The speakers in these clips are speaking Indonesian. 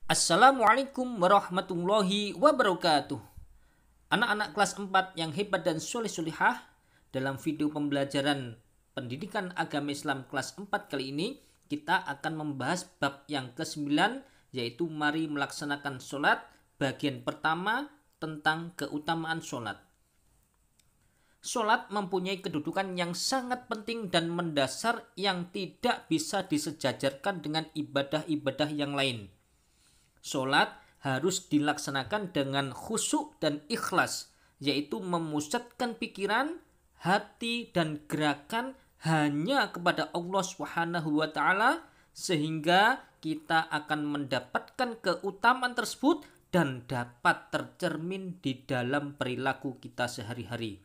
Assalamualaikum warahmatullahi wabarakatuh. Anak-anak kelas 4 yang hebat dan soleh-solehah, dalam video pembelajaran pendidikan agama Islam kelas 4 kali ini, kita akan membahas bab yang ke-9, yaitu mari melaksanakan sholat, bagian pertama tentang keutamaan sholat. Sholat mempunyai kedudukan yang sangat penting dan mendasar yang tidak bisa disejajarkan dengan ibadah-ibadah yang lain. Sholat harus dilaksanakan dengan khusyuk dan ikhlas, yaitu memusatkan pikiran, hati, dan gerakan hanya kepada Allah Subhanahu wa Ta'ala, sehingga kita akan mendapatkan keutamaan tersebut dan dapat tercermin di dalam perilaku kita sehari-hari.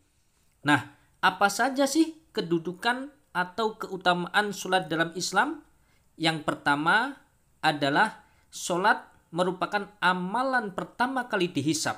Nah, apa saja sih kedudukan atau keutamaan sholat dalam Islam? Yang pertama adalah sholat merupakan amalan pertama kali dihisab.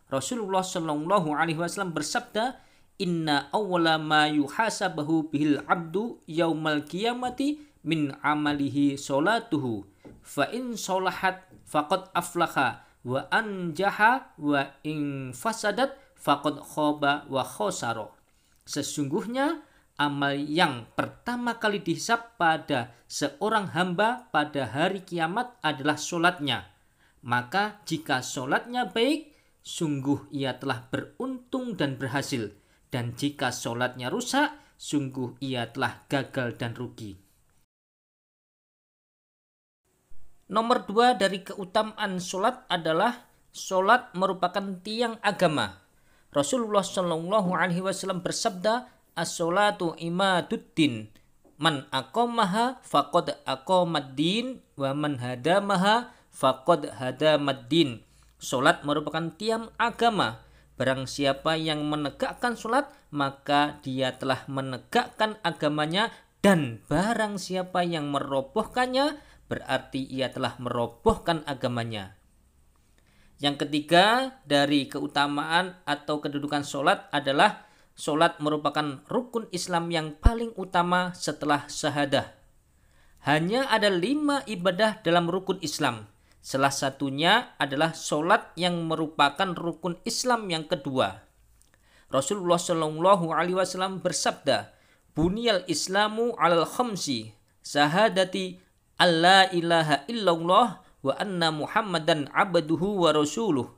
Rasulullah Shallallahu Alaihi Wasallam bersabda, Inna awwala ma yuhasabahu bihil abdu yaumal qiyamati min amalihi sholatuhu, fa in sholahat faqad aflaha wa anjaha wa in fasadat faqad khaba wa khosaro. Sesungguhnya amal yang pertama kali dihisab pada seorang hamba pada hari kiamat adalah sholatnya. Maka jika sholatnya baik, sungguh ia telah beruntung dan berhasil. Dan jika sholatnya rusak, sungguh ia telah gagal dan rugi. Nomor 2 dari keutamaan sholat adalah sholat merupakan tiang agama. Rasulullah Shallallahu Alaihi Wasallam bersabda, as-sholatu imaduddin, man aqamaha faqad aqamaddin wa man hadamaha faqad hadamaddin. Sholat merupakan tiang agama. Barang siapa yang menegakkan sholat, maka dia telah menegakkan agamanya, dan barang siapa yang merobohkannya, berarti ia telah merobohkan agamanya. Yang ketiga dari keutamaan atau kedudukan sholat adalah sholat merupakan rukun Islam yang paling utama setelah syahadah. Hanya ada 5 ibadah dalam rukun Islam. Salah satunya adalah sholat yang merupakan rukun Islam yang kedua. Rasulullah Shallallahu Alaihi Wasallam bersabda, Buniyal Islamu alal khamsi, syahadati alla ilaha illallah wa anna Muhammadan abduhu wa rasuluh,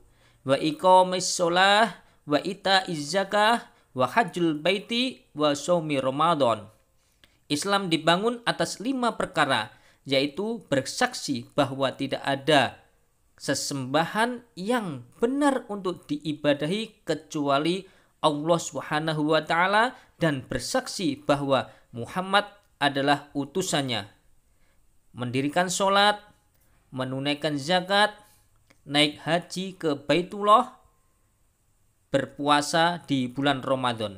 wa iqamis sholah, wa ita'iz zakah, wa hajjul baiti, wa shaumi Ramadan. Islam dibangun atas 5 perkara, yaitu bersaksi bahwa tidak ada sesembahan yang benar untuk diibadahi kecuali Allah Subhanahu wa Ta'ala, dan bersaksi bahwa Muhammad adalah utusannya. Mendirikan sholat, menunaikan zakat, naik haji ke Baitullah, berpuasa di bulan Ramadan.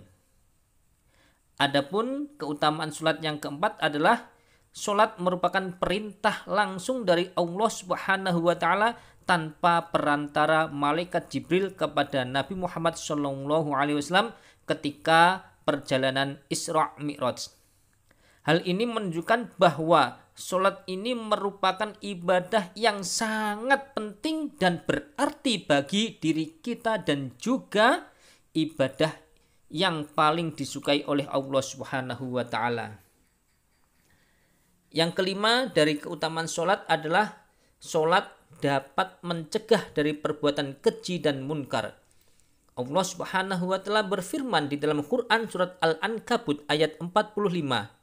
Adapun keutamaan sholat yang keempat adalah sholat merupakan perintah langsung dari Allah Subhanahu wa Ta'ala tanpa perantara malaikat Jibril kepada Nabi Muhammad Shallallahu Alaihi Wasallam ketika perjalanan Isra Mi'raj. Hal ini menunjukkan bahwa sholat ini merupakan ibadah yang sangat penting dan berarti bagi diri kita, dan juga ibadah yang paling disukai oleh Allah Subhanahu wa Ta'ala. Yang kelima dari keutamaan sholat adalah sholat dapat mencegah dari perbuatan keji dan munkar. Allah Subhanahu wa Ta'ala berfirman di dalam Quran surat Al-Ankabut ayat 45.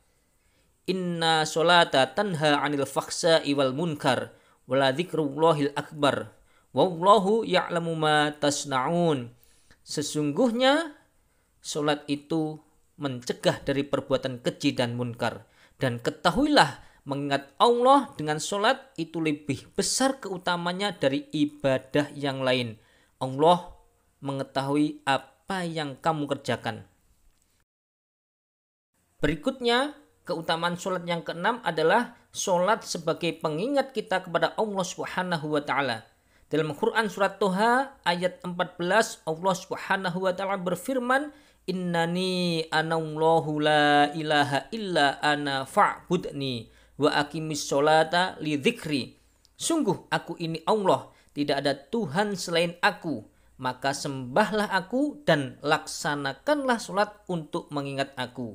Inna sholata tanha 'anil fakhsha'i wal munkar wala dzikrullahil akbar wallahu ya'lamu ma tasna'un. Sesungguhnya sholat itu mencegah dari perbuatan keji dan munkar, dan ketahuilah mengingat Allah dengan sholat itu lebih besar keutamanya dari ibadah yang lain. Allah mengetahui apa yang kamu kerjakan. Berikutnya, keutamaan sholat yang keenam adalah sholat sebagai pengingat kita kepada Allah Subhanahu wa Ta'ala. Dalam Quran surat Toha ayat 14, Allah Subhanahu wa Ta'ala berfirman, Innani anallahu la ilaha illa ana fa'budni wa aqimis sholata li dzikri. Sungguh aku ini Allah, tidak ada Tuhan selain aku. Maka sembahlah aku dan laksanakanlah sholat untuk mengingat aku.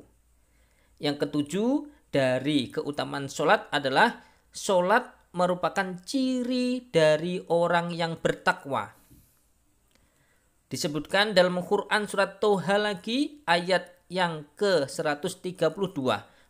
Yang ketujuh dari keutamaan sholat adalah sholat merupakan ciri dari orang yang bertakwa. Disebutkan dalam Quran surat Toha lagi ayat yang ke-132.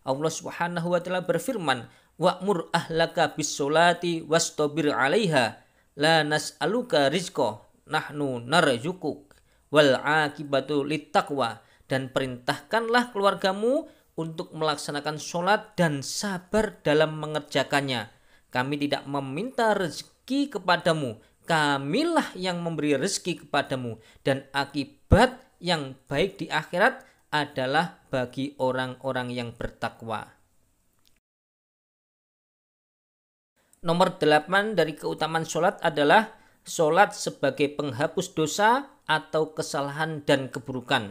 Allah Subhanahu wa taala berfirman, "Wa'mur ahlaka bis-sholati wastabir 'alaiha, la nas'aluka rizqa, nahnu narjukuk, wal 'aqibatu littaqwa." Dan perintahkanlah keluargamu untuk melaksanakan sholat dan sabar dalam mengerjakannya. Kami tidak meminta rezeki kepadamu, kamilah yang memberi rezeki kepadamu, dan akibat yang baik di akhirat adalah bagi orang-orang yang bertakwa. Nomor 8 dari keutamaan sholat adalah sholat sebagai penghapus dosa atau kesalahan dan keburukan.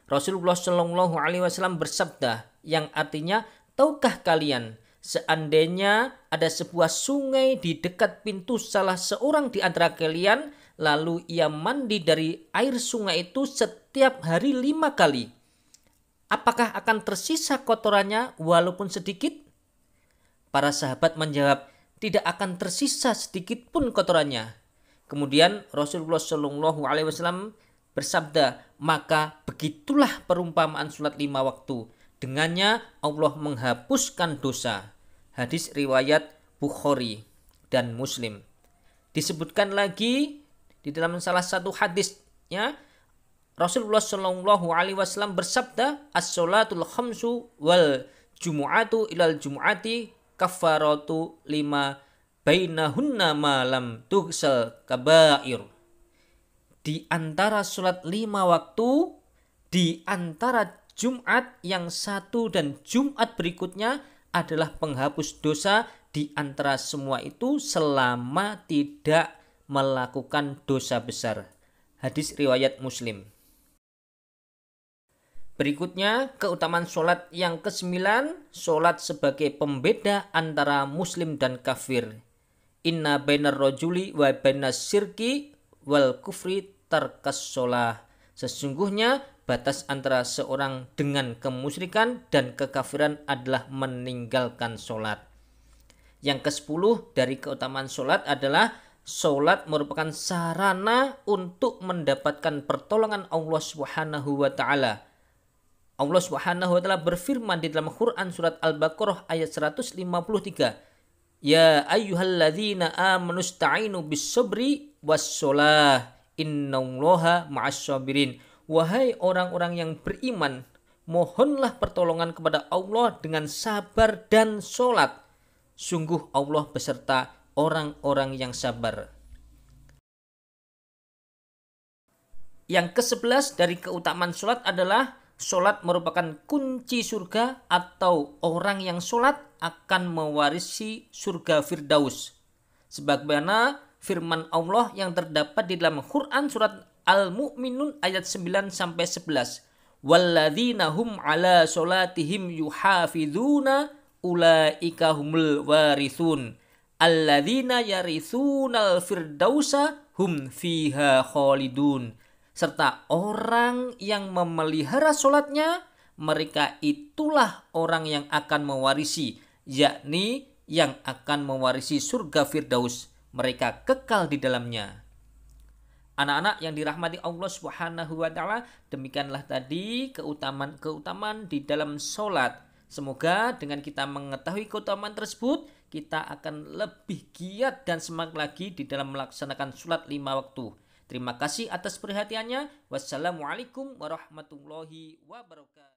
Rasulullah Shallallahu Alaihi Wasallam bersabda yang artinya, tahukah kalian seandainya ada sebuah sungai di dekat pintu salah seorang di antara kalian, lalu ia mandi dari air sungai itu setiap hari 5 kali, apakah akan tersisa kotorannya walaupun sedikit? Para sahabat menjawab, tidak akan tersisa sedikit pun kotorannya. Kemudian Rasulullah Shallallahu Alaihi Wasallam bersabda, maka begitulah perumpamaan sholat 5 waktu. Dengannya Allah menghapuskan dosa. Hadis riwayat Bukhari dan Muslim. Disebutkan lagi di dalam salah satu hadisnya, Rasulullah Shallallahu Alaihi Wasallam bersabda, as-sholatul khamsu wal jumu'atu ilal jumu'ati kafaratu lima bainahunna malam tughsal kabair. Di antara sholat 5 waktu, di antara Jumat yang satu dan Jumat berikutnya adalah penghapus dosa di antara semua itu selama tidak melakukan dosa besar. Hadis riwayat Muslim. Berikutnya keutamaan sholat yang ke-9, sholat sebagai pembeda antara muslim dan kafir. Inna bainar rajuli wa bainas syirki wal kufri tarkas sholah. Sesungguhnya batas antara seorang dengan kemusyrikan dan kekafiran adalah meninggalkan sholat. Yang ke-10 dari keutamaan sholat adalah sholat merupakan sarana untuk mendapatkan pertolongan Allah Subhanahu wa taala. Allah Subhanahu wa taala berfirman di dalam Quran surat Al-Baqarah ayat 153. Ya ayyuhalladzina amanu sta'inu bis-sabri was-shalah innallaha ma'as-sabirin. Wahai orang-orang yang beriman, mohonlah pertolongan kepada Allah dengan sabar dan sholat. Sungguh Allah beserta orang-orang yang sabar. Yang ke-11 dari keutamaan sholat adalah sholat merupakan kunci surga, atau orang yang sholat akan mewarisi surga Firdaus. Sebagaimana firman Allah yang terdapat di dalam Quran surat Al-Mu'minun ayat 9-11. Walladzina hum ala sholatihim yuhafidhuna ulaika humul warithun. Alladzina yarithunal firdausa hum fiha khalidun. Serta orang yang memelihara sholatnya, mereka itulah orang yang akan mewarisi, yakni yang akan mewarisi surga Firdaus. Mereka kekal di dalamnya. Anak-anak yang dirahmati Allah Subhanahu wa taala, demikianlah tadi keutamaan di dalam sholat. Semoga dengan kita mengetahui keutamaan tersebut, kita akan lebih giat dan semangat lagi di dalam melaksanakan sholat 5 waktu. Terima kasih atas perhatiannya. Wassalamualaikum warahmatullahi wabarakatuh.